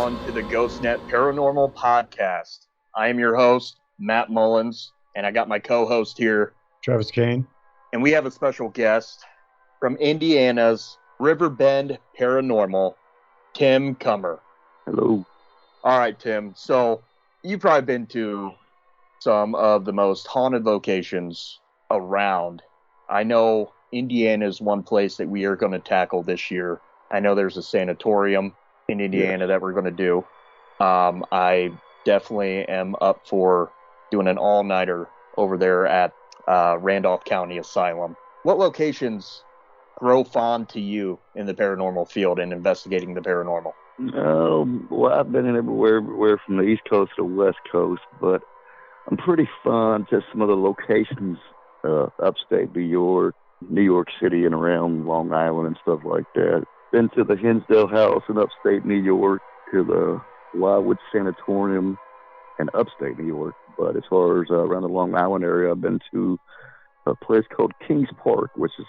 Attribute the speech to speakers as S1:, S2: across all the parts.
S1: everyone, to the GhostNET Paranormal Podcast. I am your host, Matt Mullins, and I got my co-host here,
S2: Travis Kane.
S1: And we have a special guest from Indiana's Riverbend Paranormal, Tim Kummer.
S3: Hello.
S1: All right, Tim. So you've probably been to some of the most haunted locations around. I know Indiana is one place that we are going to tackle this year. I know there's a sanatorium in Indiana that we're going to do. I definitely am up for doing an all-nighter over there at Randolph County Asylum. What locations grow fond to you in the paranormal field and investigating the paranormal?
S3: Well, I've been in everywhere from the East Coast to the West Coast, but I'm pretty fond to some of the locations upstate New York City and around Long Island and stuff like that. Been to the Hinsdale House in upstate New York, to the Wildwood Sanatorium in upstate New York. But as far as around the Long Island area, I've been to a place called Kings Park, which is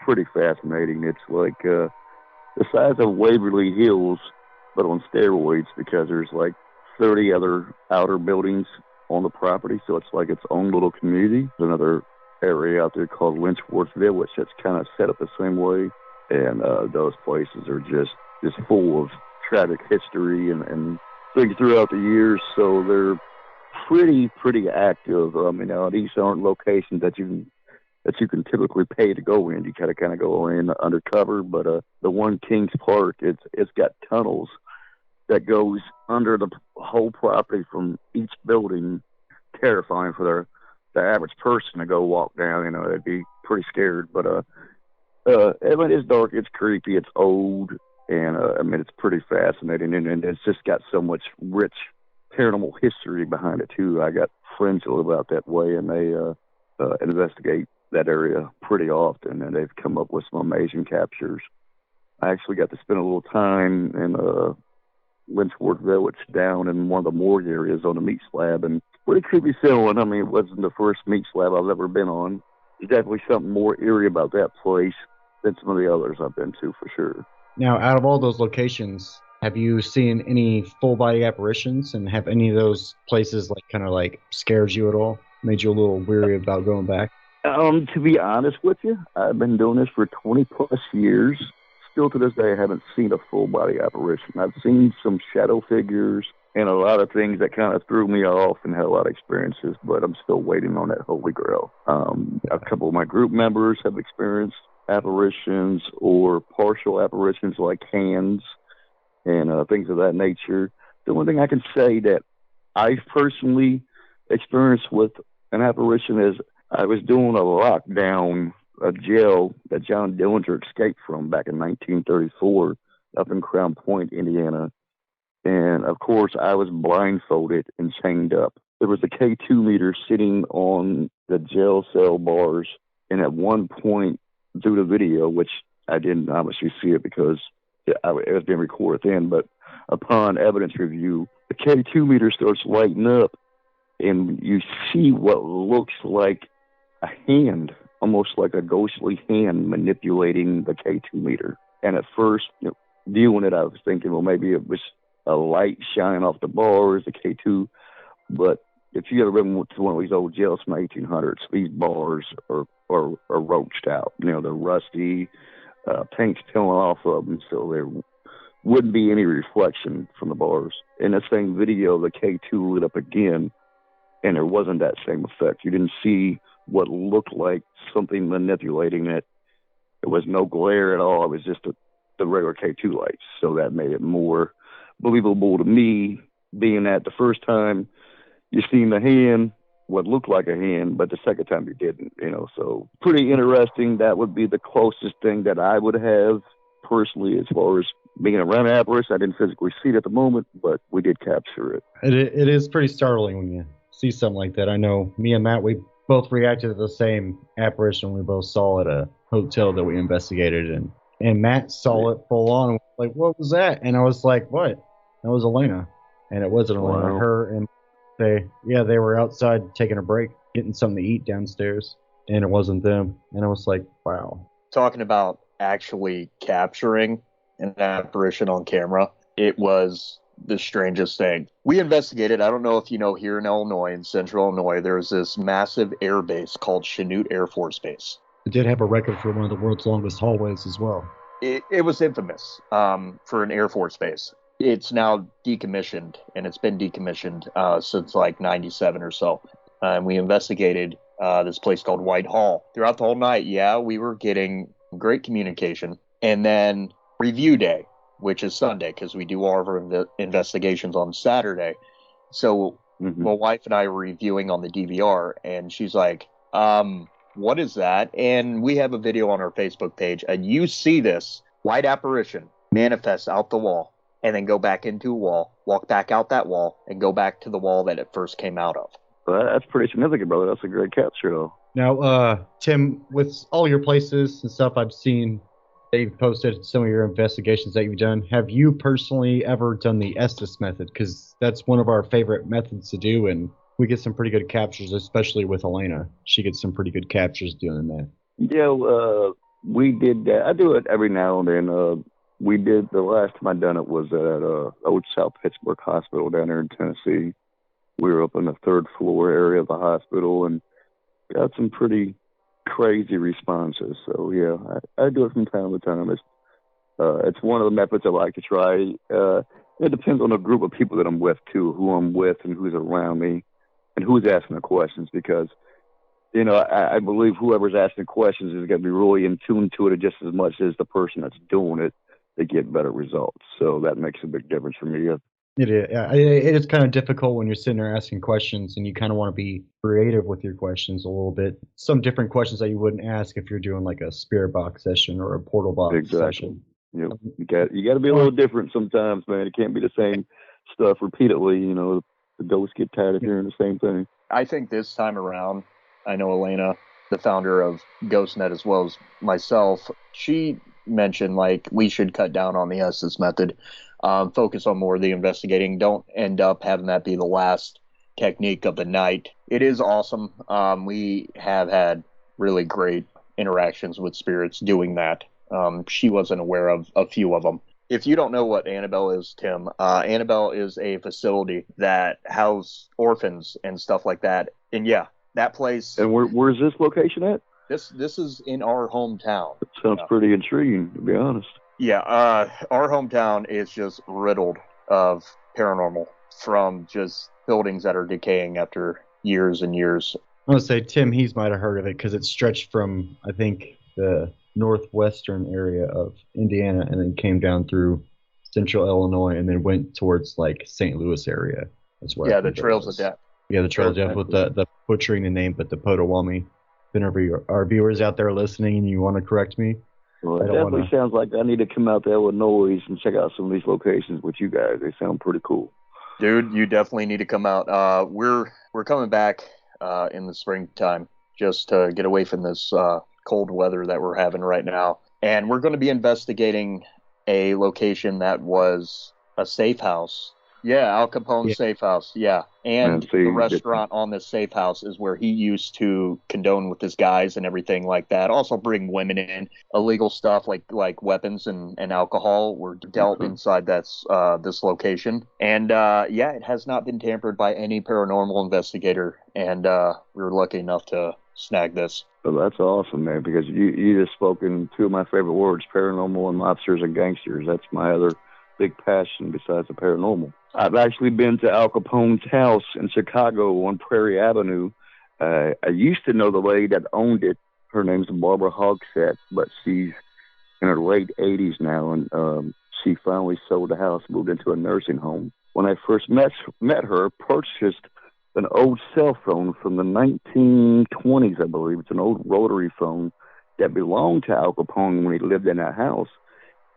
S3: pretty fascinating. It's like the size of Waverly Hills, but on steroids, because there's like 30 other outer buildings on the property, so it's like its own little community. There's another area out there called Lynchworth Village that's kind of set up the same way. And those places are just full of tragic history and things throughout the years. So they're pretty active. These aren't locations that you can typically pay to go in. You kind of go in undercover. But the one Kings Park, it's got tunnels that goes under the whole property from each building. Terrifying for the average person to go walk down. They'd be pretty scared. But it's dark, it's creepy, it's old, and it's pretty fascinating, and it's just got so much rich paranormal history behind it too. I got friends who live out that way, and they investigate that area pretty often, and they've come up with some amazing captures. I actually got to spend a little time in Lynchworth Village down in one of the morgue areas on a meat slab, and pretty creepy feeling. It wasn't the first meat slab I've ever been on. There's definitely something more eerie about that place than some of the others I've been to, for sure.
S2: Now, out of all those locations, have you seen any full-body apparitions, and have any of those places scared you at all? Made you a little weary about going back?
S3: To be honest with you, I've been doing this for 20-plus years. Still to this day, I haven't seen a full-body apparition. I've seen some shadow figures and a lot of things that kind of threw me off and had a lot of experiences, but I'm still waiting on that holy grail. A couple of my group members have experienced apparitions or partial apparitions like hands and things of that nature. The one thing I can say that I've personally experienced with an apparition is I was doing a lockdown, a jail that John Dillinger escaped from back in 1934 up in Crown Point, Indiana. And, of course, I was blindfolded and chained up. There was a K2 meter sitting on the jail cell bars, and at one point through the video, which I didn't obviously see it because it was being recorded then, but upon evidence review, the K2 meter starts lighting up, and you see what looks like a hand, almost like a ghostly hand manipulating the K2 meter. And at first, viewing it, I was thinking, well, maybe it was a light shining off the bars, the K2. But if you ever been to one of these old jails from the 1800s, these bars are roached out. They're rusty, paint's peeling off of them, so there wouldn't be any reflection from the bars. In that same video, the K2 lit up again, and there wasn't that same effect. You didn't see what looked like something manipulating it. There was no glare at all. It was just the regular K2 lights, so that made it more believable to me, being that the first time you seen the hand, what looked like a hand, but the second time you didn't, so pretty interesting. That would be the closest thing that I would have personally as far as being around an apparition. I didn't physically see it at the moment, but we did capture it.
S2: It is pretty startling when you see something like that. I know me and Matt, we both reacted to the same apparition we both saw at a hotel that we investigated, and Matt saw it full on and was like, what was that? And I was like, what? That was Elena. And it wasn't Elena.
S3: Wow.
S2: Her and they were outside taking a break, getting something to eat downstairs, and it wasn't them. And I was like, wow.
S1: Talking about actually capturing an apparition on camera, it was the strangest thing. We investigated, I don't know if you know, here in Illinois, in central Illinois, there's this massive air base called Chanute Air Force Base.
S2: It did have a record for one of the world's longest hallways as well.
S1: It was infamous for an Air Force base. It's now decommissioned, and it's been decommissioned since like 97 or so. And we investigated this place called White Hall. Throughout the whole night, we were getting great communication. And then review day, which is Sunday, because we do all of our investigations on Saturday. So my wife and I were reviewing on the DVR, and she's like, what is that? And we have a video on our Facebook page, and you see this white apparition manifest out the wall, and then go back into a wall, walk back out that wall, and go back to the wall that it first came out of.
S3: Well, that's pretty significant, brother. That's a great capture, though.
S2: Now, Tim, with all your places and stuff I've seen, they've posted some of your investigations that you've done. Have you personally ever done the Estes method? Because that's one of our favorite methods to do, and we get some pretty good captures, especially with Elena. She gets some pretty good captures doing that.
S3: Yeah, we did that. I do it every now and then. We did, the last time I done it was at old South Pittsburgh Hospital down there in Tennessee. We were up in the third floor area of the hospital and got some pretty crazy responses. So yeah, I do it from time to time. It's one of the methods I like to try. It depends on the group of people that I'm with too, who I'm with and who's around me and who's asking the questions, because I believe whoever's asking questions is going to be really in tune to it just as much as the person that's doing it to get better results. So that makes a big difference for me.
S2: It is. It is kind of difficult when you're sitting there asking questions and you kind of want to be creative with your questions a little bit. Some different questions that you wouldn't ask if you're doing like a spirit box session or a portal box session.
S3: You got to be a little different sometimes, man. It can't be the same stuff repeatedly. The ghosts get tired of hearing the same thing.
S1: I think this time around, I know Elena, the founder of GhostNet, as well as myself, she mentioned like we should cut down on the Estes method, focus on more of the investigating. Don't end up having that be the last technique of the night. It is awesome. We have had really great interactions with spirits doing that. She wasn't aware of a few of them. If you don't know what Annabelle is, Tim, Annabelle is a facility that houses orphans and stuff like that. And yeah, that place.
S3: And where's this location at?
S1: This is in our hometown.
S3: That sounds pretty intriguing, to be honest.
S1: Yeah, our hometown is just riddled of paranormal from just buildings that are decaying after years and years.
S2: I'm going to say Tim Hees might have heard of it because it stretched from, I think, the northwestern area of Indiana and then came down through central Illinois and then went towards like St. Louis area as well.
S1: Yeah, the Trails of Death.
S2: Yeah, the Trails of Death with the butchering the name, but the Potawatomi. Whenever our viewers out there listening and you want to correct me.
S3: Well, it definitely sounds like I need to come out to Illinois and check out some of these locations with you guys. They sound pretty cool.
S1: Dude, you definitely need to come out. We're coming back in the springtime just to get away from this cold weather that we're having right now. And we're going to be investigating a location that was a safe house. Yeah, Al Capone's safe house. Yeah. And the restaurant on this safe house is where he used to condone with his guys and everything like that. Also bring women in. Illegal stuff like weapons and alcohol were dealt inside this location. And it has not been tampered by any paranormal investigator. And we were lucky enough to snag this.
S3: Well, that's awesome, man, because you just spoken two of my favorite words, paranormal and mobsters and gangsters. That's my other big passion besides the paranormal. I've actually been to Al Capone's house in Chicago on Prairie Avenue. I used to know the lady that owned it. Her name's Barbara Hogsett, but she's in her late 80s now, and she finally sold the house, moved into a nursing home. When I first met her, purchased an old cell phone from the 1920s, I believe. It's an old rotary phone that belonged to Al Capone when he lived in that house.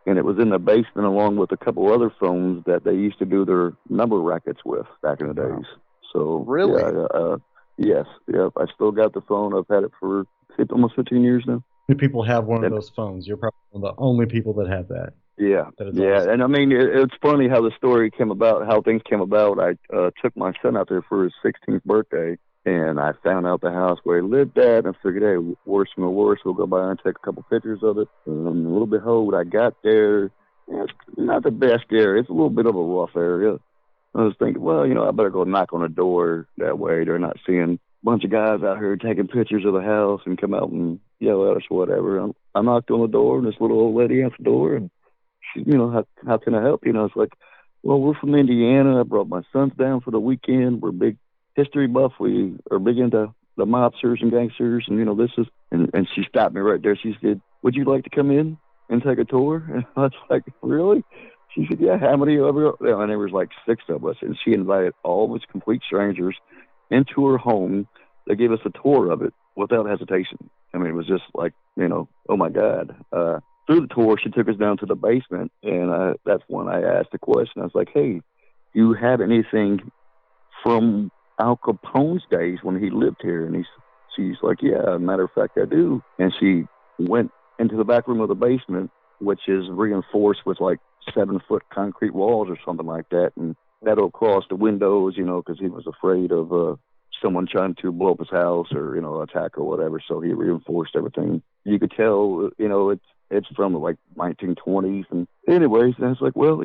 S3: And it was in the basement along with a couple other phones that they used to do their number rackets with back in the days. So
S1: really,
S3: yes, I still got the phone. I've had it for almost 15 years now.
S2: People have one of those phones. You're probably one of the only people that have that.
S3: Yeah,
S2: awesome.
S3: And I mean, it's funny how the story came about, how things came about. I took my son out there for his 16th birthday, and I found out the house where he lived at, and I figured, hey, worse than the worst, we'll go by and take a couple pictures of it. And lo and behold, I got there, Yeah, it's not the best area. It's a little bit of a rough area. I was thinking, well, I better go knock on the door. That way they're not seeing a bunch of guys out here taking pictures of the house and come out and yell at us or whatever. I knocked on the door, and this little old lady answered the door, and she, how can I help you? It's like, well, we're from Indiana. I brought my sons down for the weekend. We're big history buff. We are big into the mobsters and gangsters, and this is, and she stopped me right there. She said, would you like to come in and take a tour? And I was like, really? She said, yeah, how many of you? And there was like 6 of us, and she invited all of us complete strangers into her home. They gave us a tour of it without hesitation. I mean, it was just like, oh my God. Through the tour, she took us down to the basement, and that's when I asked the question. I was like, hey, do you have anything from Al Capone's days when he lived here? And she's like, yeah, matter of fact, I do. And she went into the back room of the basement, which is reinforced with like 7-foot concrete walls or something like that, and that'll cross the windows, because he was afraid of someone trying to blow up his house or attack or whatever. So he reinforced everything. You could tell, it's from the like 1920s. And anyways, and I was like, well,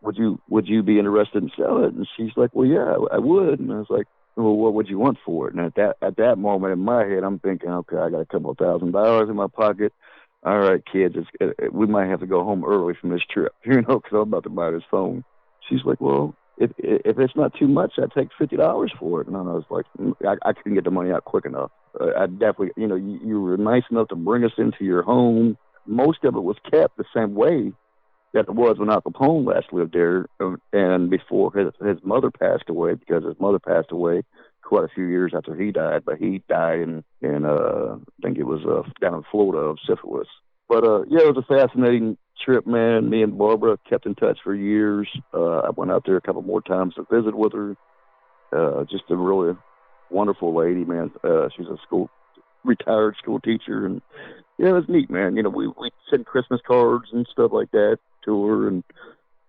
S3: would you be interested in selling it? And she's like, well, yeah, I would. And I was like, well, what would you want for it? And at that moment in my head, I'm thinking, okay, I got a couple of $1,000s in my pocket. All right, kids, we might have to go home early from this trip, because I'm about to buy this phone. She's like, well, if it's not too much, I'd take $50 for it. And I was like, I couldn't get the money out quick enough. I definitely, you were nice enough to bring us into your home. Most of it was kept the same way that it was when Al Capone last lived there, and before his mother passed away, because his mother passed away quite a few years after he died, but he died in I think it was down in Florida of syphilis. But yeah, it was a fascinating trip, man. Me and Barbara kept in touch for years. I went out there a couple more times to visit with her. Just a really wonderful lady, man. She's a retired school teacher, and yeah, it was neat, man. We sent Christmas cards and stuff like that to her, and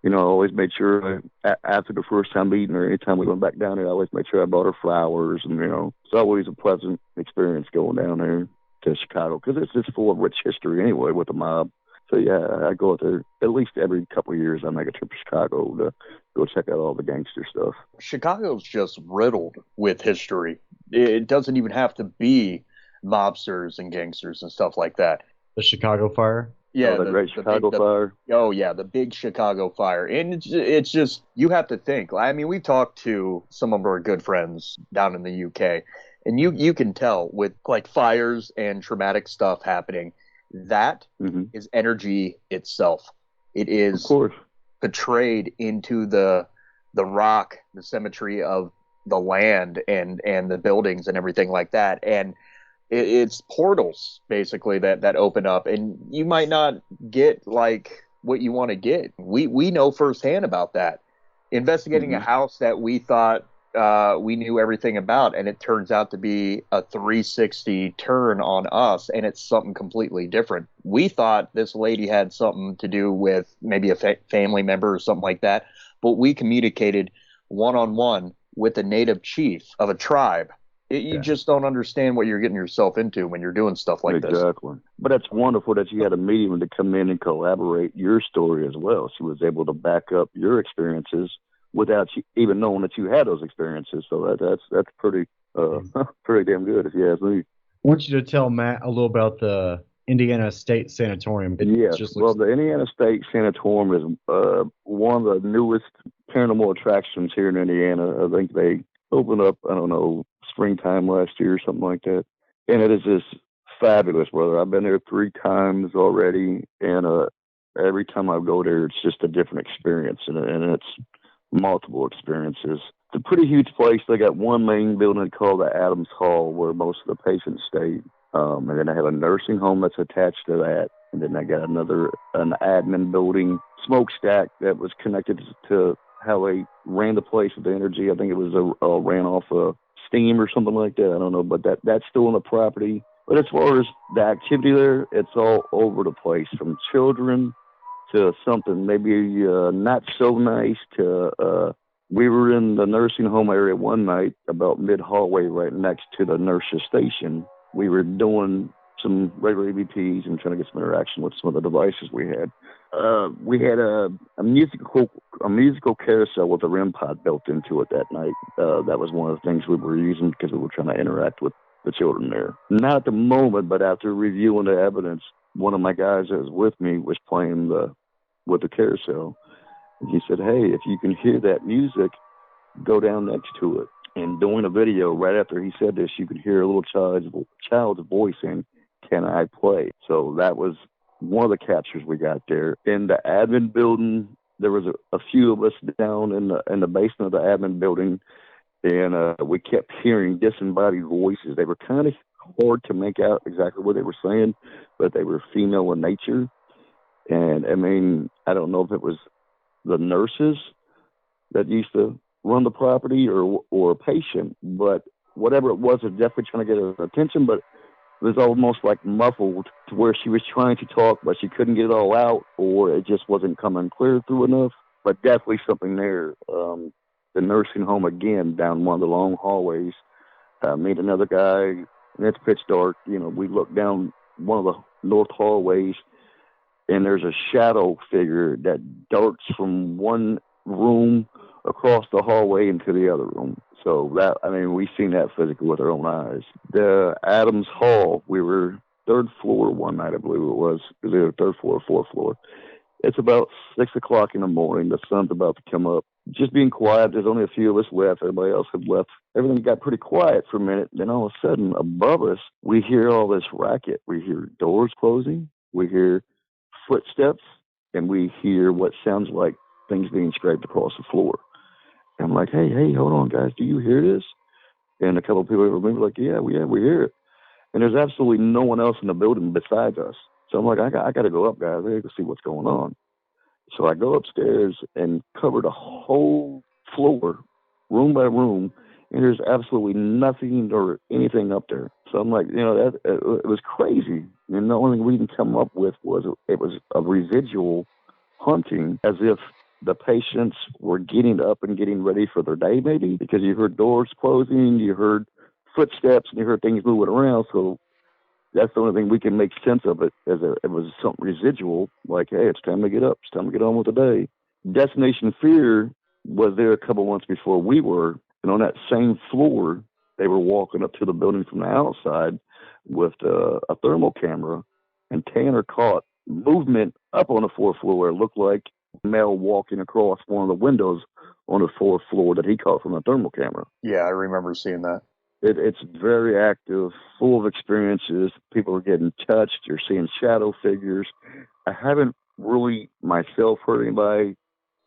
S3: I always made sure after the first time meeting or anytime we went back down there, I always made sure I bought her flowers. And, it's always a pleasant experience going down there to Chicago, because it's just full of rich history anyway with the mob. So, yeah, I go out there at least every couple of years. I make a trip to Chicago to go check out all the gangster stuff.
S1: Chicago's just riddled with history. It doesn't even have to be mobsters and gangsters and stuff like that.
S2: The Chicago Fire?
S1: Yeah,
S3: the Great Chicago Fire.
S1: Oh, yeah, the big Chicago Fire. And it's just, you have to think. I mean, we talked to some of our good friends down in the UK, and you can tell with, like, fires and traumatic stuff happening, that is energy itself. It is portrayed into the rock, the symmetry of the land and the buildings and everything like that. And it's portals basically that open up, and you might not get like what you want to get. We know firsthand about that. Investigating a house that we thought we knew everything about, and it turns out to be a 360 turn on us, and it's something completely different. We thought this lady had something to do with maybe a family member or something like that, but we communicated one-on-one with a native chief of a tribe. You just don't understand what you're getting yourself into when you're doing stuff like this.
S3: Exactly. But it's wonderful that you had a medium to come in and collaborate your story as well. She was able to back up your experiences without you even knowing that you had those experiences. So that's pretty pretty damn good, if you ask me.
S2: I want you to tell Matt a little about the Indiana State Sanatorium.
S3: The Indiana State Sanatorium is one of the newest paranormal attractions here in Indiana. I think they opened up, I don't know, springtime last year or something like that. And it is just fabulous, brother. I've been there 3 times already, and every time I go there, it's just a different experience, and it's multiple experiences. It's a pretty huge place. They got one main building called the Adams Hall where most of the patients stayed. And then they have a nursing home that's attached to that. And then they got an admin building, smokestack that was connected to how they ran the place with the energy. I think it was ran off of steam or something like that. I don't know, but that's still on the property. But as far as the activity there, it's all over the place, from children to something maybe not so nice to we were in the nursing home area one night about mid-hallway right next to the nurse's station. We were doing some regular EVPs and trying to get some interaction with some of the devices we had. We had a musical carousel with a REM pod built into it that night. That was one of the things we were using because we were trying to interact with the children there. Not at the moment, but after reviewing the evidence, one of my guys that was with me was playing with the carousel. And he said, hey, if you can hear that music, go down next to it. And doing a video, right after he said this, you could hear a little child's voice saying, can I play? So that was one of the captures we got there. In the admin building, there was a few of us down in the basement of the admin building, and we kept hearing disembodied voices. They were kind of hard to make out exactly what they were saying, but they were female in nature. And, I mean, I don't know if it was the nurses that used to run the property or a patient, but whatever it was definitely trying to get her attention, but it was almost like muffled to where she was trying to talk, but she couldn't get it all out, or it just wasn't coming clear through enough. But definitely something there. The nursing home, again, down one of the long hallways, meet another guy, and it's pitch dark. You know, we look down one of the north hallways, and there's a shadow figure that darts from one room across the hallway into the other room. So that, I mean, we've seen that physically with our own eyes. The Adams Hall, we were third floor one night, I believe it was. It was either third floor or fourth floor. It's about 6 o'clock in the morning. The sun's about to come up. Just being quiet. There's only a few of us left. Everybody else had left. Everything got pretty quiet for a minute. Then all of a sudden, above us, we hear all this racket. We hear doors closing. We hear footsteps. And we hear what sounds like things being scraped across the floor. And I'm like, hey, hold on, guys. Do you hear this? And a couple of people remember, like, yeah, we hear it. And there's absolutely no one else in the building besides us. So I'm like, I got to go up, guys. I got to see what's going on. So I go upstairs and cover the whole floor, room by room, and there's absolutely nothing or anything up there. So I'm like, you know, it was crazy. And the only thing we can come up with was it was a residual haunting, as if the patients were getting up and getting ready for their day, maybe, because you heard doors closing, you heard footsteps, and you heard things moving around. So that's the only thing we can make sense of it, as it was something residual, like, hey, it's time to get up, it's time to get on with the day. Destination Fear was there a couple months before we were, and on that same floor, they were walking up to the building from the outside with a thermal camera, and Tanner caught movement up on the fourth floor where it looked like a male walking across one of the windows on the fourth floor that he caught from the thermal camera.
S1: Yeah, I remember seeing that.
S3: It's very active, full of experiences. People are getting touched. You're seeing shadow figures. I haven't really myself heard anybody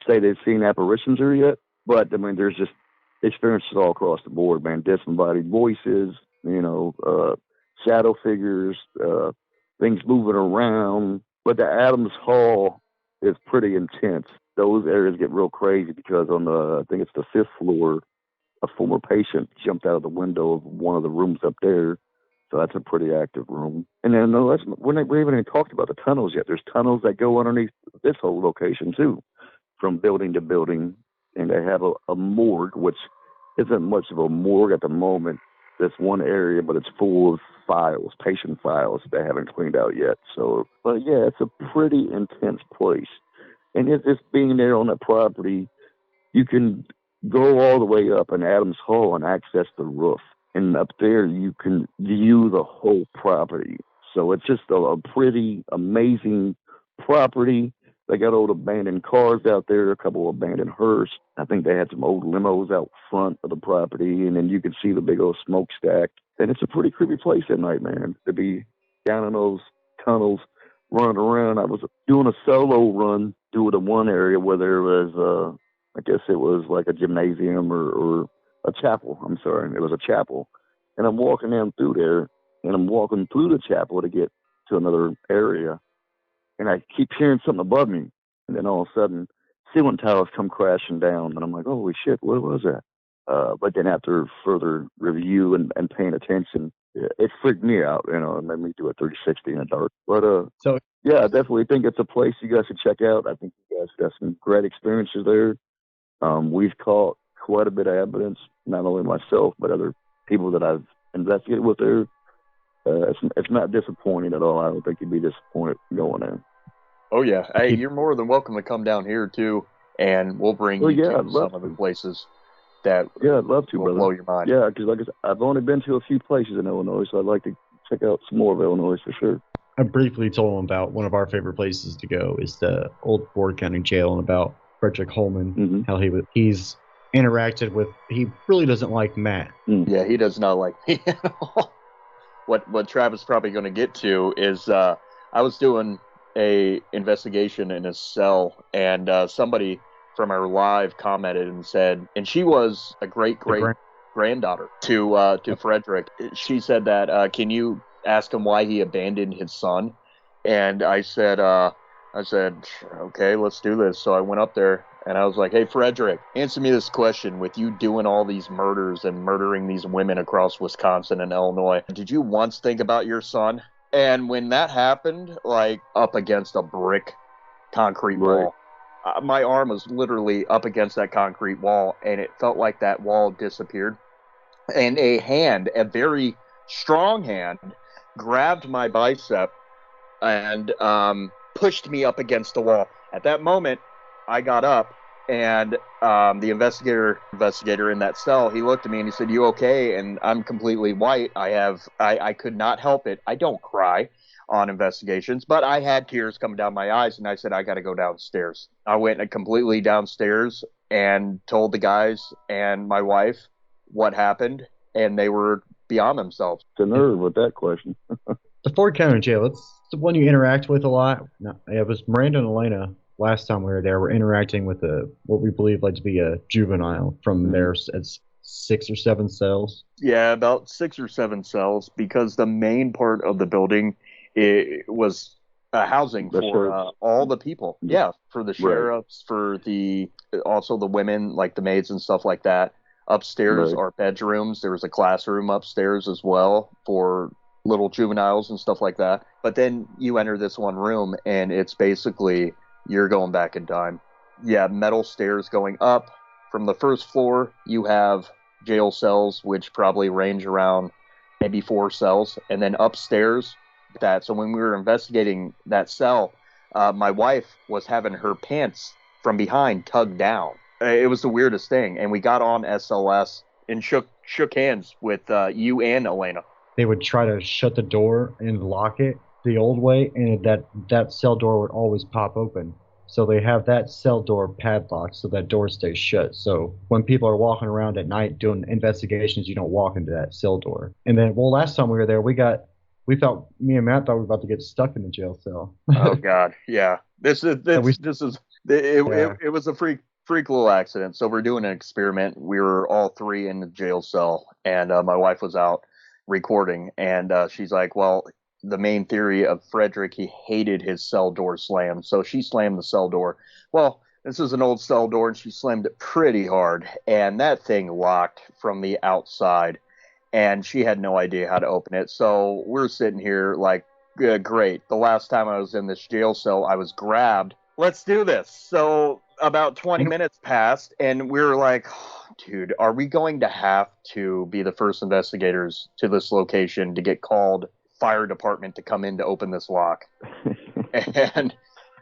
S3: say they've seen apparitions there yet, but I mean, there's just experiences all across the board, man. Disembodied voices, you know, shadow figures, things moving around. But the Adams Hall is pretty intense. Those areas get real crazy because on the, I think it's the fifth floor, a former patient jumped out of the window of one of the rooms up there. So that's a pretty active room. And then we haven't even talked about the tunnels yet. There's tunnels that go underneath this whole location too, from building to building. And they have a morgue, which isn't much of a morgue at the moment. This one area, but it's full of files, patient files they haven't cleaned out yet. So, but yeah, it's a pretty intense place. And it's just being there on that property, you can go all the way up in Adams Hall and access the roof. And up there, you can view the whole property. So it's just a pretty amazing property. They got old abandoned cars out there, a couple of abandoned hearse. I think they had some old limos out front of the property. And then you can see the big old smokestack. And it's a pretty creepy place at night, man, to be down in those tunnels, running around. I was doing a solo run through the one area where there was I guess it was like a gymnasium or a chapel. I'm sorry. It was a chapel. And I'm walking down through there, and I'm walking through the chapel to get to another area. And I keep hearing something above me. And then all of a sudden, ceiling tiles come crashing down. And I'm like, holy shit, what was that? But then after further review and paying attention, it freaked me out. You know, it made me do a 360 in the dark. But yeah, I definitely think it's a place you guys should check out. I think you guys got some great experiences there. We've caught quite a bit of evidence, not only myself, but other people that I've investigated with there. it's not disappointing at all. I don't think you'd be disappointed going in.
S1: Oh yeah, hey, you're more than welcome to come down here too, and we'll bring you to some of the places that
S3: I'd love to,
S1: will
S3: brother.
S1: blow your mind.
S3: Yeah, because like I said, I've only been to a few places in Illinois, so I'd like to check out some more of Illinois for sure.
S2: I briefly told him about one of our favorite places to go is the old Ford County Jail, and about Frederick Holman, how he's interacted with. He really doesn't like Matt.
S1: Yeah, he does not like me at all. What Travis probably going to get to is I was doing a investigation in his cell, and somebody from our live commented and said, and she was a great granddaughter to Frederick. She said that can you ask him why he abandoned his son? And I said, okay, let's do this. So I went up there and I was like, hey, Frederick, answer me this question. With you doing all these murders and murdering these women across Wisconsin and Illinois, did you once think about your son? And when that happened, like up against a brick concrete wall, my arm was literally up against that concrete wall, and it felt like that wall disappeared. And a hand, a very strong hand, grabbed my bicep and pushed me up against the wall. At that moment, I got up, and the investigator in that cell, he looked at me and he said, "You okay?" And I'm completely white. I could not help it. I don't cry on investigations, but I had tears coming down my eyes, and I said, I got to go downstairs. I went completely downstairs and told the guys and my wife what happened, and they were beyond themselves.
S3: The nerve with that question.
S2: The Ford County Jail, it's the one you interact with a lot. No, it was Miranda and Elena. Last time we were there, we're interacting with what we believe like to be a juvenile from there. It's 6 or 7 cells.
S1: Yeah, about 6 or 7 cells, because the main part of the building was housing for all the people. Yeah, for the sheriffs, for also the women, like the maids and stuff like that. Upstairs are bedrooms. There was a classroom upstairs as well for little juveniles and stuff like that. But then you enter this one room, and it's basically you're going back in time. Yeah, metal stairs going up. From the first floor, you have jail cells, which probably range around maybe 4 cells. And then upstairs, so when we were investigating that cell, my wife was having her pants from behind tugged down. It was the weirdest thing. And we got on SLS and shook hands with you and Elena.
S2: They would try to shut the door and lock it the old way, and that cell door would always pop open. So they have that cell door padlocked so that door stays shut. So when people are walking around at night doing investigations, you don't walk into that cell door. And then, last time we were there, me and Matt thought we were about to get stuck in the jail cell.
S1: Oh God, yeah. It was a freak little accident. So we're doing an experiment. We were all 3 in the jail cell, and my wife was out recording, and she's like, well, the main theory of Frederick, he hated his cell door slammed, so she slammed the cell door. Well, this is an old cell door, and she slammed it pretty hard, and that thing locked from the outside, and she had no idea how to open it. So we're sitting here like, great. The last time I was in this jail cell, I was grabbed. Let's do this. So about 20 minutes passed, and we were like, dude, are we going to have to be the first investigators to this location to get called fire department to come in to open this lock? And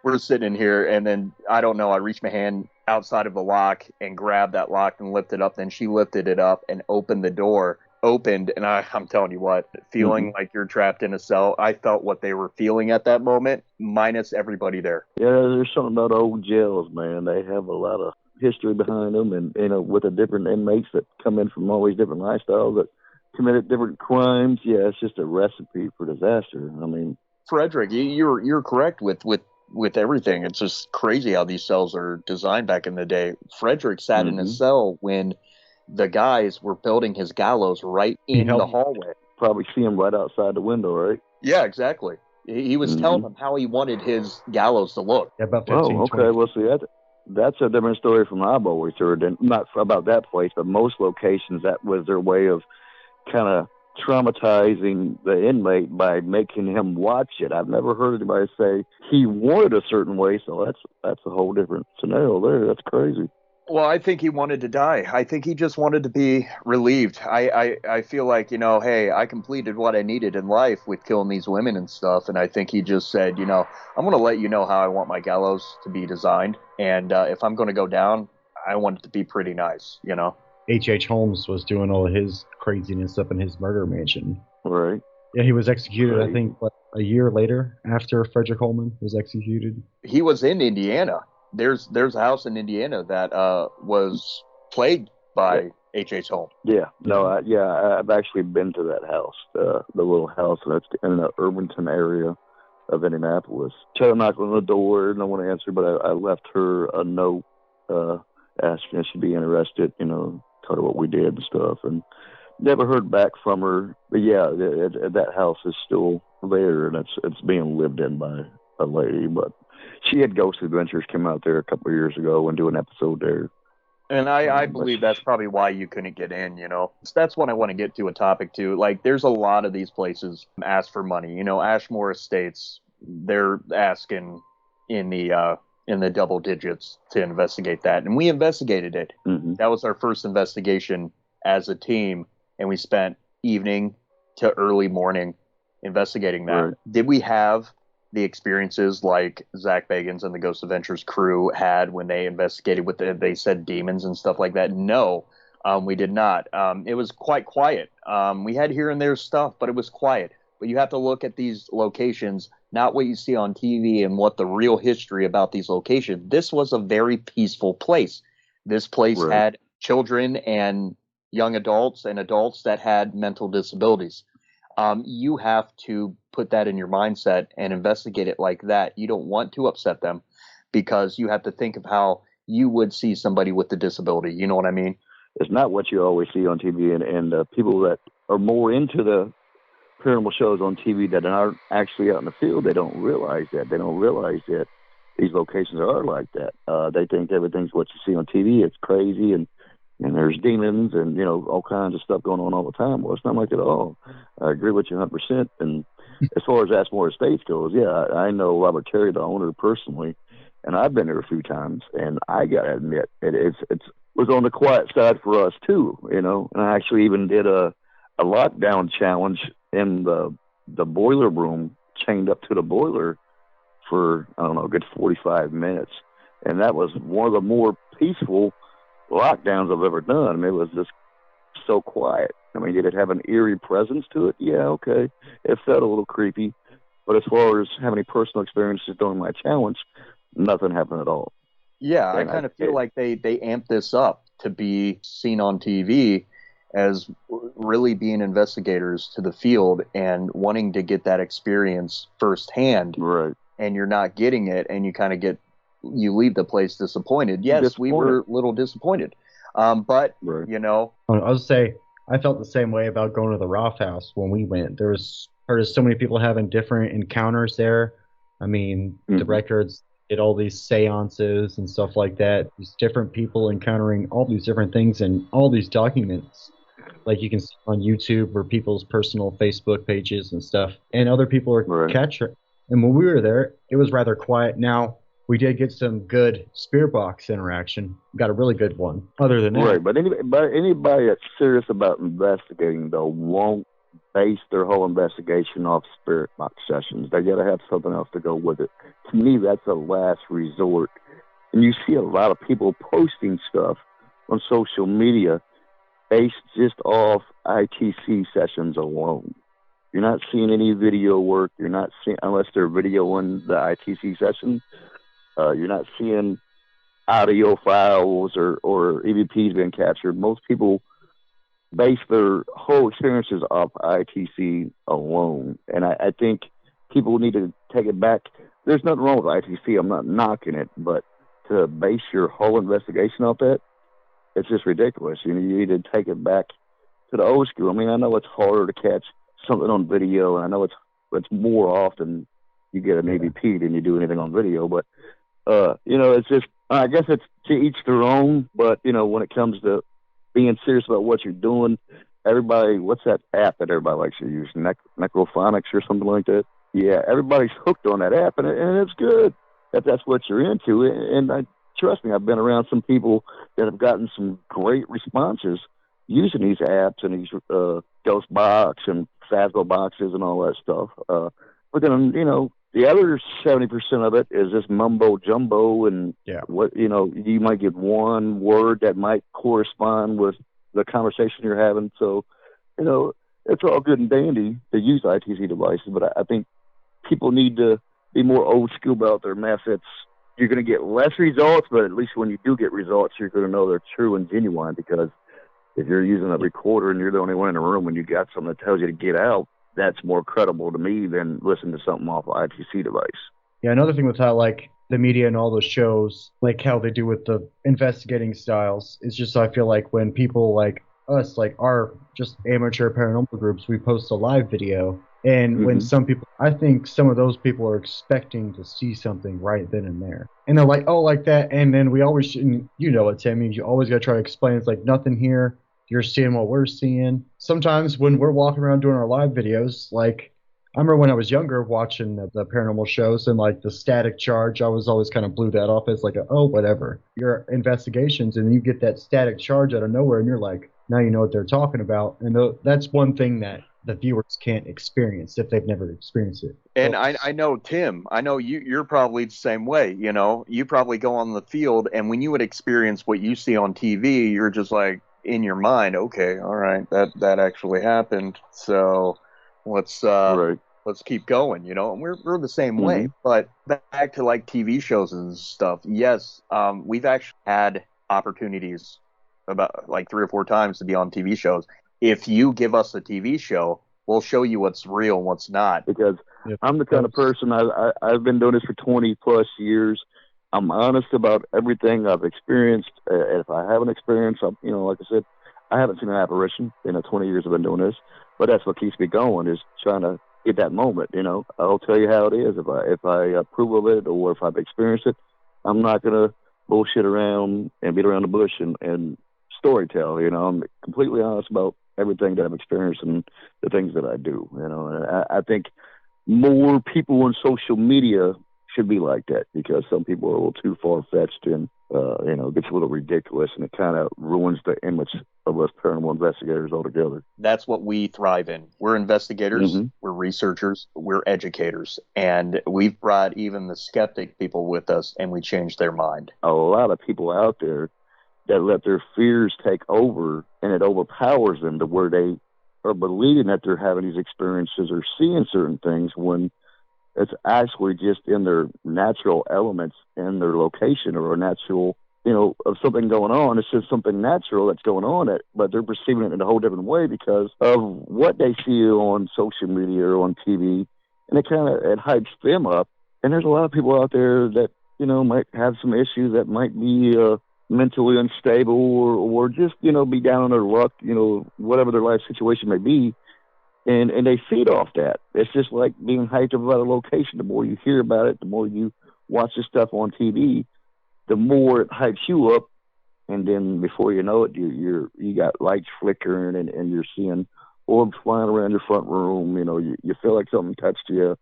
S1: we're sitting in here, and then I don't know, I reached my hand outside of the lock and grabbed that lock and lifted it up. Then she lifted it up and opened the door. And I'm telling you what, feeling like you're trapped in a cell, I felt what they were feeling at that moment, minus everybody there.
S3: Yeah, there's something about old jails, man. They have a lot of history behind them, and with the different inmates that come in from all these different lifestyles that committed different crimes. Yeah, it's just a recipe for disaster. I mean,
S1: Frederick, you're correct with everything. It's just crazy how these cells are designed back in the day. Frederick sat in a cell when the guys were building his gallows right in the hallway.
S3: Probably see him right outside the window, right?
S1: Yeah, exactly. He was telling them how he wanted his gallows to look.
S2: Yeah, about 15,
S3: okay.
S2: 20.
S3: Well, see, that's a different story from I've always heard. And not about that place, but most locations, that was their way of kind of traumatizing the inmate by making him watch it. I've never heard anybody say he wanted a certain way, so that's a whole different scenario there. That's crazy.
S1: Well, I think he wanted to die. I think he just wanted to be relieved. I feel like, hey, I completed what I needed in life with killing these women and stuff. And I think he just said, I'm going to let you know how I want my gallows to be designed. And if I'm going to go down, I want it to be pretty nice,
S2: H.H. Holmes was doing all of his craziness up in his murder mansion.
S3: Right.
S2: Yeah, he was executed, I think, a year later after Frederick Holman was executed.
S1: He was in Indiana. There's a house in Indiana that was plagued by H.H. Holmes.
S3: Yeah, no, I've actually been to that house, the little house that's in the Irvington area of Indianapolis. Tried to knock on the door, no one answered, but I left her a note asking if she'd be interested, told her what we did and stuff, and never heard back from her. But yeah, that house is still there, and it's being lived in by a lady, but she had Ghost Adventures come out there a couple of years ago and do an episode there.
S1: And I believe that's probably why you couldn't get in, So that's what I want to get to a topic too. Like, there's a lot of these places ask for money. Ashmore Estates, they're asking in the double digits to investigate that. And we investigated it.
S3: Mm-hmm.
S1: That was our first investigation as a team. And we spent evening to early morning investigating that.
S3: Right.
S1: Did we have the experiences like Zach Bagans and the Ghost Adventures crew had when they investigated with they said demons and stuff like that? No, we did not. It was quite quiet. We had here and there stuff, but it was quiet. But you have to look at these locations, not what you see on TV and what the real history about these locations. This was a very peaceful place. This place had children and young adults and adults that had mental disabilities. You have to put that in your mindset and investigate it like that. You don't want to upset them because you have to think of how you would see somebody with a disability. You know what I mean?
S3: It's not what you always see on TV, and people that are more into the paranormal shows on TV that aren't actually out in the field, they don't realize that. They don't realize that these locations are like that. They think everything's what you see on TV. It's crazy, and there's demons and, all kinds of stuff going on all the time. Well, it's not like it at all. I agree with you 100%. And as far as Ashmore Estates goes, yeah, I know Robert Terry, the owner, personally, and I've been there a few times, and I got to admit, it was on the quiet side for us, too, And I actually even did a lockdown challenge in the boiler room, chained up to the boiler for, I don't know, a good 45 minutes. And that was one of the more peaceful lockdowns I've ever done. I mean, it was just so quiet. I mean, did it have an eerie presence to it? Yeah, okay. It felt a little creepy. But as far as having any personal experiences during my challenge, nothing happened at all.
S1: Yeah, I kind of feel like they amped this up to be seen on TV as really being investigators to the field and wanting to get that experience firsthand.
S3: Right.
S1: And you're not getting it, and you leave the place disappointed. Yes, we were a little disappointed. But,
S2: I'll say I felt the same way about going to the Roth House when we went. Heard of so many people having different encounters there. I mean, the records did all these seances and stuff like that. These different people encountering all these different things and all these documents. Like you can see on YouTube or people's personal Facebook pages and stuff. And other people are capturing. And when we were there, it was rather quiet. Now, we did get some good spirit box interaction. Got a really good one. Other than that,
S3: right? But anybody that's serious about investigating, though, won't base their whole investigation off spirit box sessions. They got to have something else to go with it. To me, that's a last resort. And you see a lot of people posting stuff on social media based just off ITC sessions alone. You're not seeing any video work. You're not seeing, unless they're videoing the ITC session. You're not seeing audio files or EVPs being captured. Most people base their whole experiences off ITC alone. And I think people need to take it back. There's nothing wrong with ITC. I'm not knocking it. But to base your whole investigation off that, it's just ridiculous. You need to take it back to the old school. I mean, I know it's harder to catch something on video, and I know it's more often you get an EVP than you do anything on video, but it's just, I guess it's to each their own. But when it comes to being serious about what you're doing, everybody, what's that app that everybody likes to use, Necrophonics or something like that? Yeah, everybody's hooked on that app, and it's good if that's what you're into. And I trust me, I've been around some people that have gotten some great responses using these apps and these Ghost Box and Phasma boxes and all that stuff. But then, the other 70% of it is this mumbo jumbo, and what you might get one word that might correspond with the conversation you're having. So, it's all good and dandy to use ITC devices, but I think people need to be more old school about their methods. You're going to get less results, but at least when you do get results, you're going to know they're true and genuine, because if you're using a recorder and you're the only one in the room and you got something that tells you to get out, that's more credible to me than listening to something off an ITC device.
S2: Yeah, another thing with how, like, the media and all those shows, like how they do with the investigating styles, is just, I feel like when people like us, like our just amateur paranormal groups, we post a live video, and when some people, I think some of those people are expecting to see something right then and there. And they're like, oh, like that. And then we always, you know it, Timmy, you always got to try to explain, it's like nothing here. You're seeing what we're seeing. Sometimes when we're walking around doing our live videos, like I remember when I was younger watching the paranormal shows and like the static charge, I was always kind of blew that off as like, oh, whatever. Your investigations, and you get that static charge out of nowhere, and you're like, now you know what they're talking about. And that's one thing that the viewers can't experience if they've never experienced it.
S1: And I know, Tim, I know you're probably the same way. You probably go on the field, and when you would experience what you see on TV, you're just like, in your mind, okay, all right, that actually happened, so let's keep going, and we're the same way. But back to like TV shows and stuff, yes, we've actually had opportunities about like 3 or 4 times to be on TV shows. If you give us a TV show, we'll show you what's real and what's not.
S3: Because I'm the kind of person, I've been doing this for 20 plus years. I'm honest about everything I've experienced. If I haven't experienced, like I said, I haven't seen an apparition in the 20 years I've been doing this. But that's what keeps me going, is trying to get that moment. I'll tell you how it is. If I approve of it, or if I've experienced it, I'm not gonna bullshit around and beat around the bush and story tell. I'm completely honest about everything that I've experienced and the things that I do. And I think more people on social media should be like that, because some people are a little too far-fetched and it gets a little ridiculous, and it kind of ruins the image of us paranormal investigators altogether.
S1: That's what we thrive in. We're investigators, we're researchers, we're educators, and we've brought even the skeptic people with us, and we changed their mind.
S3: A lot of people out there that let their fears take over, and it overpowers them to where they are believing that they're having these experiences or seeing certain things, when it's actually just in their natural elements and their location, or a natural, of something going on. It's just something natural that's going on, but they're perceiving it in a whole different way because of what they see on social media or on TV, and it hypes them up. And there's a lot of people out there that, might have some issues, that might be mentally unstable, or just, be down on their luck, whatever their life situation may be. And they feed off that. It's just like being hyped about a location. The more you hear about it, the more you watch this stuff on TV, the more it hypes you up. And then before you know it, you got lights flickering, and you're seeing orbs flying around your front room. You feel like something touched you.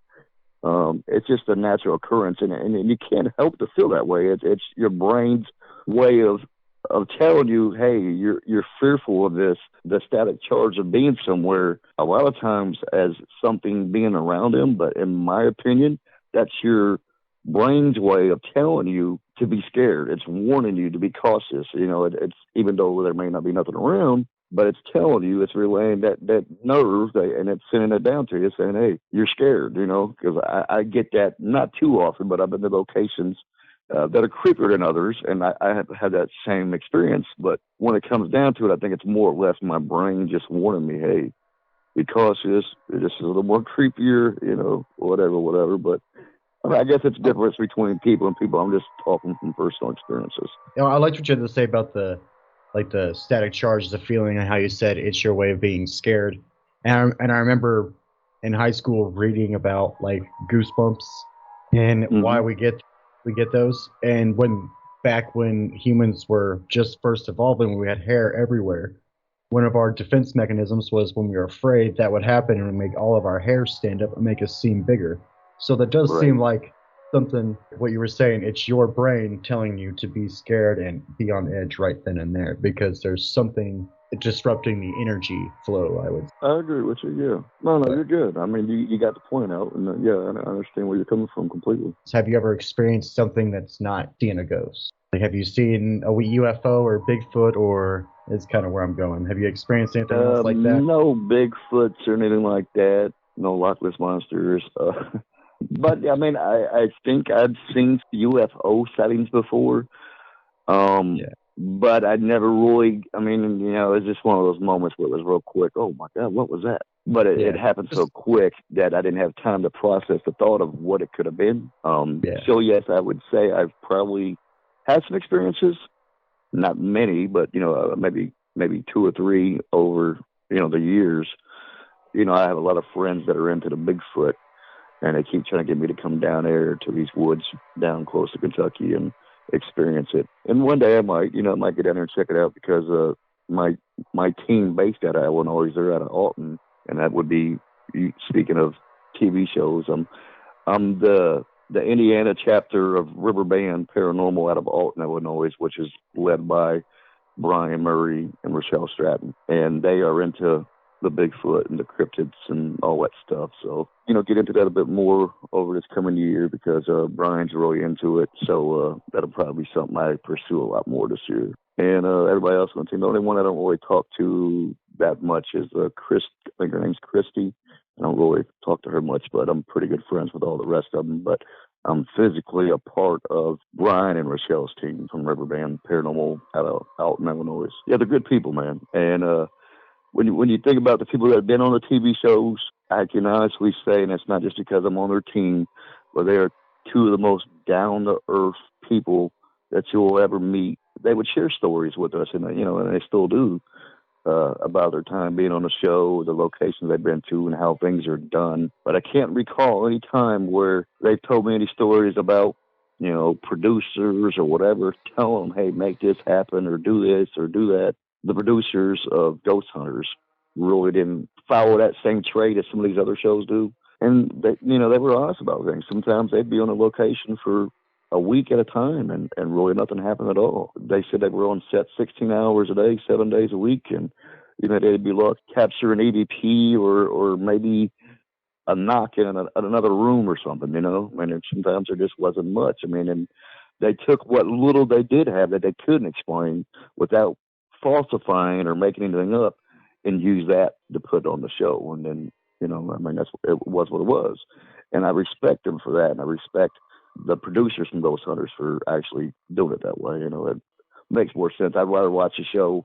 S3: It's just a natural occurrence, and you can't help to feel that way. It's your brain's way of telling you, hey, you're fearful of this, the static charge of being somewhere, a lot of times as something being around him. But in my opinion, that's your brain's way of telling you to be scared. It's warning you to be cautious. It's even though there may not be nothing around, but it's telling you, it's relaying that nerve, and it's sending it down to you, saying, hey, you're scared, because I get that not too often, but I've been to locations that are creepier than others, and I have had that same experience. But when it comes down to it, I think it's more or less my brain just warning me, hey, be cautious, this is a little more creepier, whatever. But I guess it's a difference between people and people. I'm just talking from personal experiences.
S2: I liked what you had to say about the static charge, the feeling, and how you said it's your way of being scared. And I remember in high school reading about like goosebumps and why we get those. And back when humans were just first evolving, we had hair everywhere. One of our defense mechanisms was when we were afraid that would happen, and would make all of our hair stand up and make us seem bigger. So that does seem like something, what you were saying, it's your brain telling you to be scared and be on edge right then and there because there's something disrupting the energy flow, I would say.
S3: I agree with you, yeah. No, you're good. I mean, you got the point out, and yeah, I understand where you're coming from completely.
S2: Have you ever experienced something that's not seeing a ghost? Like, have you seen a UFO or Bigfoot, or is kind of where I'm going? Have you experienced anything else like that?
S3: No Bigfoots or anything like that. No Loch Ness monsters. But I mean, I think I've seen UFO sightings before. Yeah. But I never really. I mean, it was just one of those moments where it was real quick. Oh my God, what was that? But it happened so quick that I didn't have time to process the thought of what it could have been. So yes, I would say I've probably had some experiences. Not many, but maybe 2 or 3 over the years. I have a lot of friends that are into the Bigfoot, and they keep trying to get me to come down there to these woods down close to Kentucky and experience it. And one day I might get down there and check it out because my team based out of Illinois, they're out of Alton, and that would be, speaking of TV shows, I'm the Indiana chapter of Riverbend Paranormal out of Alton, Illinois, which is led by Brian Murray and Rochelle Stratton, and they are into the Bigfoot and the cryptids and all that stuff. So, get into that a bit more over this coming year because Brian's really into it. So that'll probably be something I pursue a lot more this year. And everybody else on the team, the only one I don't really talk to that much is Chris. I think her name's Christy. I don't really talk to her much, but I'm pretty good friends with all the rest of them. But I'm physically a part of Brian and Rochelle's team from Riverbend Paranormal out in Illinois. Yeah, they're good people, man. And when you think about the people that have been on the TV shows, I can honestly say, and it's not just because I'm on their team, but they are 2 of the most down-to-earth people that you'll ever meet. They would share stories with us, and and they still do, about their time being on the show, the locations they've been to, and how things are done. But I can't recall any time where they've told me any stories about, producers or whatever, tell them, hey, make this happen or do this or do that. The producers of Ghost Hunters really didn't follow that same trade as some of these other shows do. And they were honest about things. Sometimes they'd be on a location for a week at a time and really nothing happened at all. They said they were on set 16 hours a day, 7 days a week. And, they'd be capture an EVP or maybe a knock in another room or something, and sometimes there just wasn't much. And they took what little they did have that they couldn't explain without falsifying or making anything up and use that to put on the show. And then, that's it was what it was. And I respect them for that. And I respect the producers from Ghost Hunters for actually doing it that way. It makes more sense. I'd rather watch a show.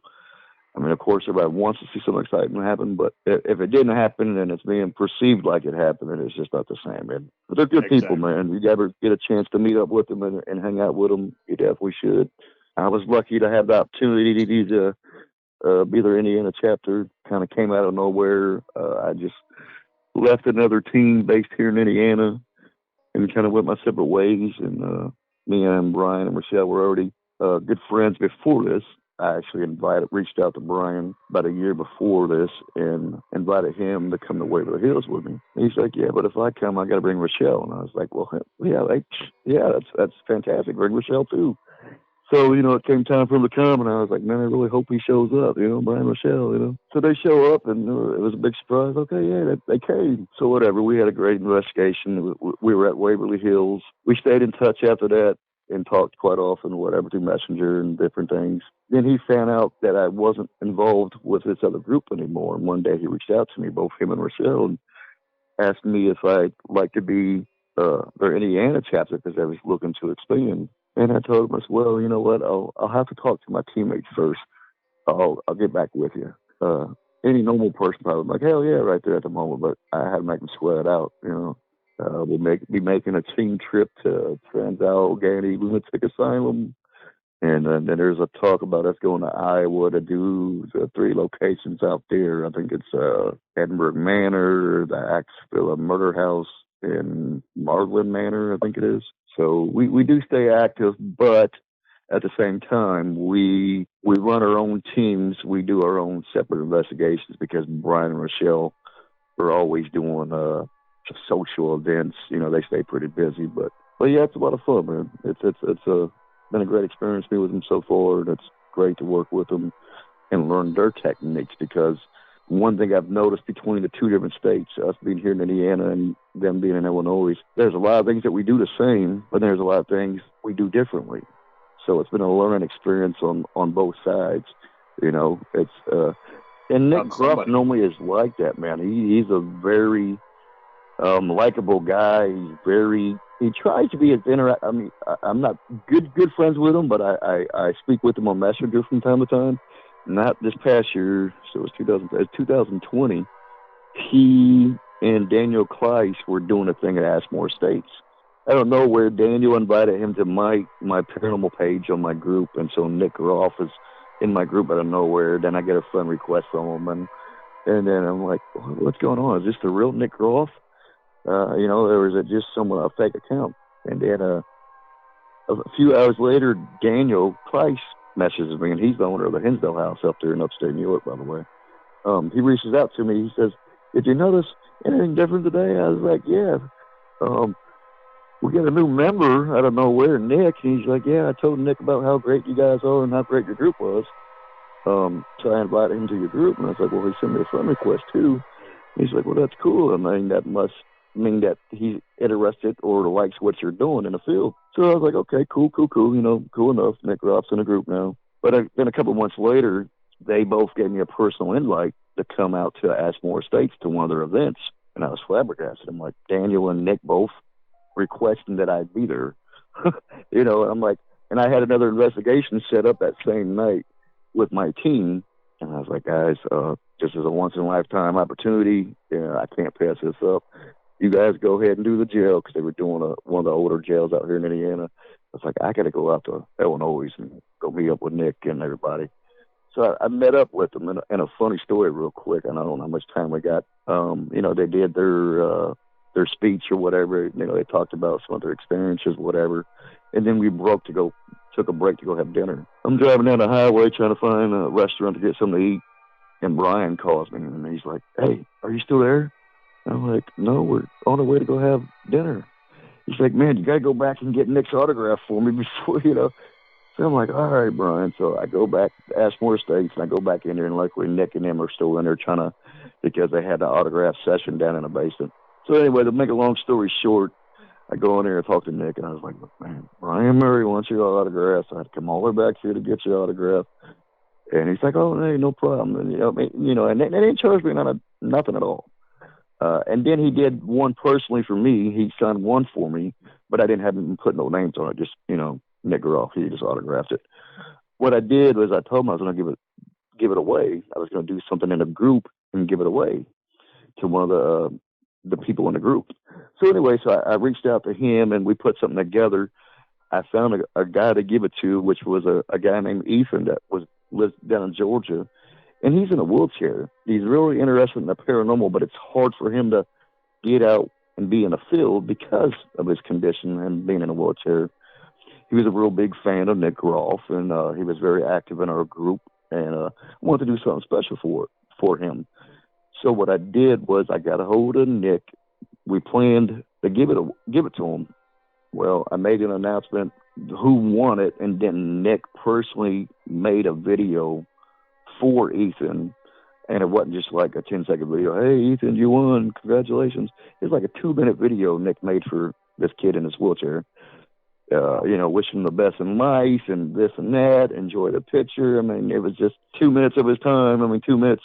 S3: Of course, everybody wants to see something exciting happen, but if it didn't happen and it's being perceived like it happened, then it's just not the same, man. But they're good people, man. You ever get a chance to meet up with them and hang out with them, you definitely should. I was lucky to have the opportunity to be their Indiana chapter. Kind of came out of nowhere. I just left another team based here in Indiana and kind of went my separate ways. And me and Brian and Rochelle were already good friends before this. I actually reached out to Brian about a year before this and invited him to come to Waverly Hills with me. And he's like, yeah, but if I come, I got to bring Rochelle. And I was like, well, yeah, that's fantastic. Bring Rochelle too. So, it came time for him to come, and I was like, man, I really hope he shows up, Brian Rochelle, So they show up, and it was a big surprise. Okay, yeah, they came. So whatever, we had a great investigation. We were at Waverly Hills. We stayed in touch after that and talked quite often, whatever, through Messenger and different things. Then he found out that I wasn't involved with this other group anymore. And one day he reached out to me, both him and Rochelle, and asked me if I'd like to be their Indiana chapter because I was looking to expand. And I told him, I said, well, you know what? I'll have to talk to my teammates first. I'll get back with you. Any normal person probably would be like, hell yeah, right there at the moment. But I had to make them sweat it out, We'll be making a team trip to Trans-Allegheny Lunatic Asylum. And then there's a talk about us going to Iowa to do the 3 locations out there. I think it's Edinburgh Manor, the Axville Murder House, and Marlin Manor, I think it is. So we do stay active, but at the same time, we run our own teams. We do our own separate investigations because Brian and Rochelle are always doing social events. They stay pretty busy, but But yeah, it's a lot of fun, man. It's been a great experience to be with them so far, and it's great to work with them and learn their techniques, because one thing I've noticed between the two different states, us being here in Indiana and them being in Illinois, there's a lot of things that we do the same, but there's a lot of things we do differently. So it's been a learning experience on both sides. You know, it's and Nick Gruff normally is like that, man. He's a very likable guy. He tries to be as I mean, I'm not good friends with him, but I speak with him on Messenger from time to time. Not this past year, so it was 2020. He and Daniel Kleiss were doing a thing at Ashmore Estates. I don't know where Daniel invited him to my paranormal page on my group, and so Nick Groff is in my group out of nowhere. Then I get a friend request from him, and then I'm like, what's going on? Is this the real Nick Groff? You know, or is it just a fake account? And then a few hours later, Daniel Kleiss messages me, and he's the owner of the Hinsdale House up there in upstate New York, by the way. He reaches out to me. He says, "Did you notice anything different today?" I was like, "Yeah. We got a new member out of nowhere, Nick." And he's like, "Yeah, I told Nick about how great you guys are and how great your group was. So I invited him to your group." And I was like, "Well, he sent me a friend request too." And he's like, "Well, that's cool. I mean, that must mean that he's interested or likes what you're doing in the field." So I was like, "Okay, cool. You know, cool enough. Nick Groff's in a group now." But then a couple of months later, they both gave me a personal invite to come out to Ashmore Estates to one of their events. And I was flabbergasted. I'm like, Daniel and Nick both requesting that I be there. You know, I'm like, and I had another investigation set up that same night with my team. And I was like, "Guys, this is a once-in-a-lifetime opportunity. Yeah, I can't pass this up. You guys go ahead and do the jail," because they were doing one of the older jails out here in Indiana. I was like, "I got to go out to Illinois and go meet up with Nick and everybody." So I met up with them, and a funny story real quick. I don't know how much time we got. You know, they did their speech or whatever. You know, they talked about some of their experiences, whatever. And then we took a break to go have dinner. I'm driving down the highway trying to find a restaurant to get something to eat. And Brian calls me, and he's like, "Hey, are you still there?" I'm like, "No, we're on our way to go have dinner." He's like, "Man, you got to go back and get Nick's autograph for me before, you know." So I'm like, "All right, Brian." So I go back to Ashmore Estates, and I go back in there, and luckily Nick and them are still in there because they had the autograph session down in the basement. So anyway, to make a long story short, I go in there and talk to Nick, and I was like, "Look, man, Brian Murray wants your autograph. So I had to come all the way back here to get your autograph." And he's like, "Oh, hey, no problem." And, and they didn't charge me nothing at all. And then he did one personally for me. He signed one for me, but I didn't have him put no names on it. Just, Nick Groff. He just autographed it. What I did was I told him I was going to give it away. I was going to do something in a group and give it away to one of the people in the group. So anyway, I reached out to him, and we put something together. I found a guy to give it to, which was a guy named Ethan that lives down in Georgia. And he's in a wheelchair. He's really interested in the paranormal, but it's hard for him to get out and be in the field because of his condition and being in a wheelchair. He was a real big fan of Nick Groff, and he was very active in our group, and I wanted to do something special for him. So what I did was I got a hold of Nick. We planned to give it to him. Well, I made an announcement who won it, and then Nick personally made a video for Ethan, and it wasn't just like a 10-second video. "Hey, Ethan, you won. Congratulations." It's like a 2-minute video Nick made for this kid in his wheelchair. Wishing him the best in life and this and that. Enjoy the picture. I mean, it was just 2 minutes of his time. 2 minutes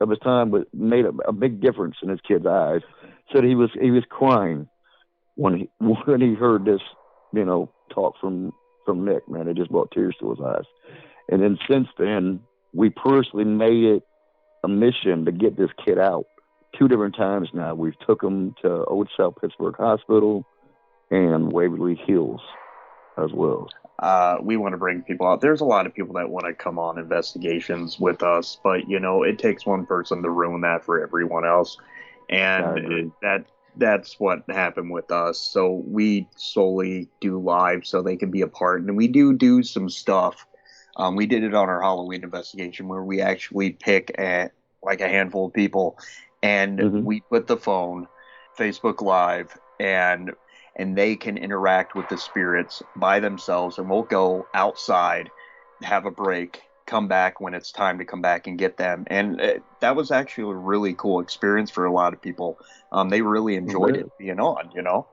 S3: of his time made a big difference in his kid's eyes. So he was crying when he heard this, talk from Nick. Man, it just brought tears to his eyes. And then since then, we personally made it a mission to get this kid out. 2 different times now. We've took him to Old South Pittsburgh Hospital and Waverly Hills as well.
S1: We want to bring people out. There's a lot of people that want to come on investigations with us, but it takes one person to ruin that for everyone else, and that's what happened with us. So we solely do live so they can be a part, and we do some stuff. We did it on our Halloween investigation where we actually pick a handful of people, and we put the phone, Facebook Live, and and they can interact with the spirits by themselves, and we'll go outside, have a break, come back when it's time to come back and get them. And that was actually a really cool experience for a lot of people. They really enjoyed it being on, you know?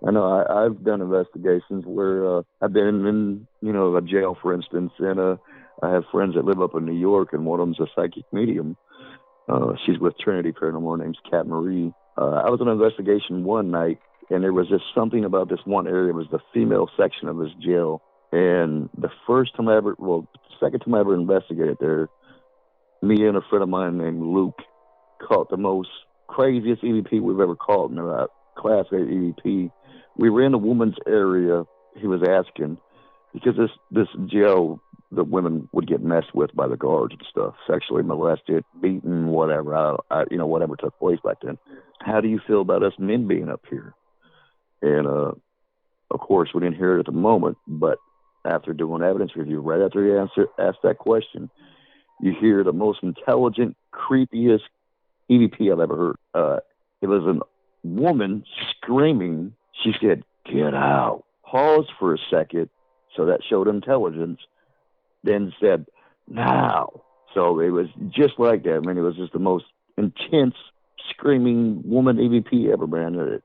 S3: I know I've done investigations where I've been in, you know, a jail, for instance, and I have friends that live up in New York, and one of them's a psychic medium. She's with Trinity Paranormal. Her name's Kat Marie. I was on an investigation one night, and there was just something about this one area. It was the female section of this jail. And the second time I ever investigated there, me and a friend of mine named Luke caught the most craziest EVP we've ever caught in a Class A EVP. We were in a woman's area. He was asking, because this jail, the women would get messed with by the guards and stuff, sexually molested, beaten, whatever. Whatever took place back then. How do you feel about us men being up here? And of course, we didn't hear it at the moment, but after doing evidence review, right after he asked that question, you hear the most intelligent, creepiest EVP I've ever heard. It was a woman screaming. She said, "Get out." Paused for a second, so that showed intelligence. Then said, "Now." So it was just like that. I mean, it was just the most intense, screaming woman EVP ever, man.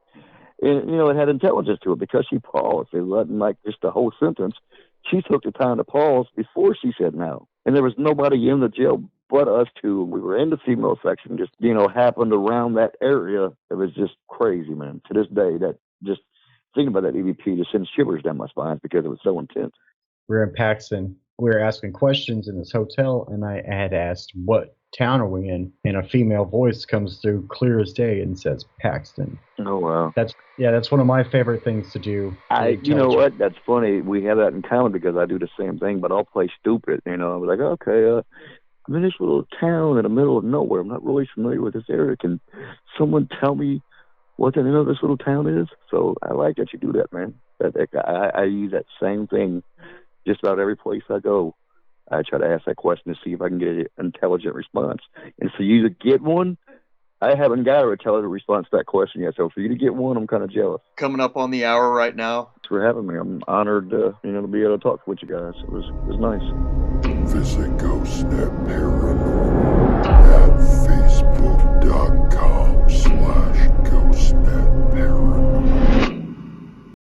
S3: And, you know, it had intelligence to it because she paused. It wasn't like just the whole sentence. She took the time to pause before she said no. And there was nobody in the jail but us two. We were in the female section, just, you know, happened around that area. It was just crazy, man. To this day, that just thinking about that EVP just sends shivers down my spine because it was so intense.
S2: We were in Paxton. We were asking questions in this hotel, and I had asked, "What town are we in?" And a female voice comes through clear as day and says, "Paxton."
S3: Oh, wow.
S2: That's one of my favorite things to do.
S3: You know what? That's funny. We have that in common because I do the same thing, but I'll play stupid. You know, I was like, okay, I'm in this little town in the middle of nowhere. I'm not really familiar with this area. Can someone tell me what the name of this little town is? So I like that you do that, man. I use that same thing just about every place I go. I try to ask that question to see if I can get an intelligent response. And for you to get one, I haven't got an intelligent response to that question yet. So for you to get one, I'm kind of jealous.
S1: Coming up on the hour right now.
S3: Thanks for having me. I'm honored to be able to talk with you guys. It was nice.
S4: Visit GhostNET Paranormal at facebook.com/ghost.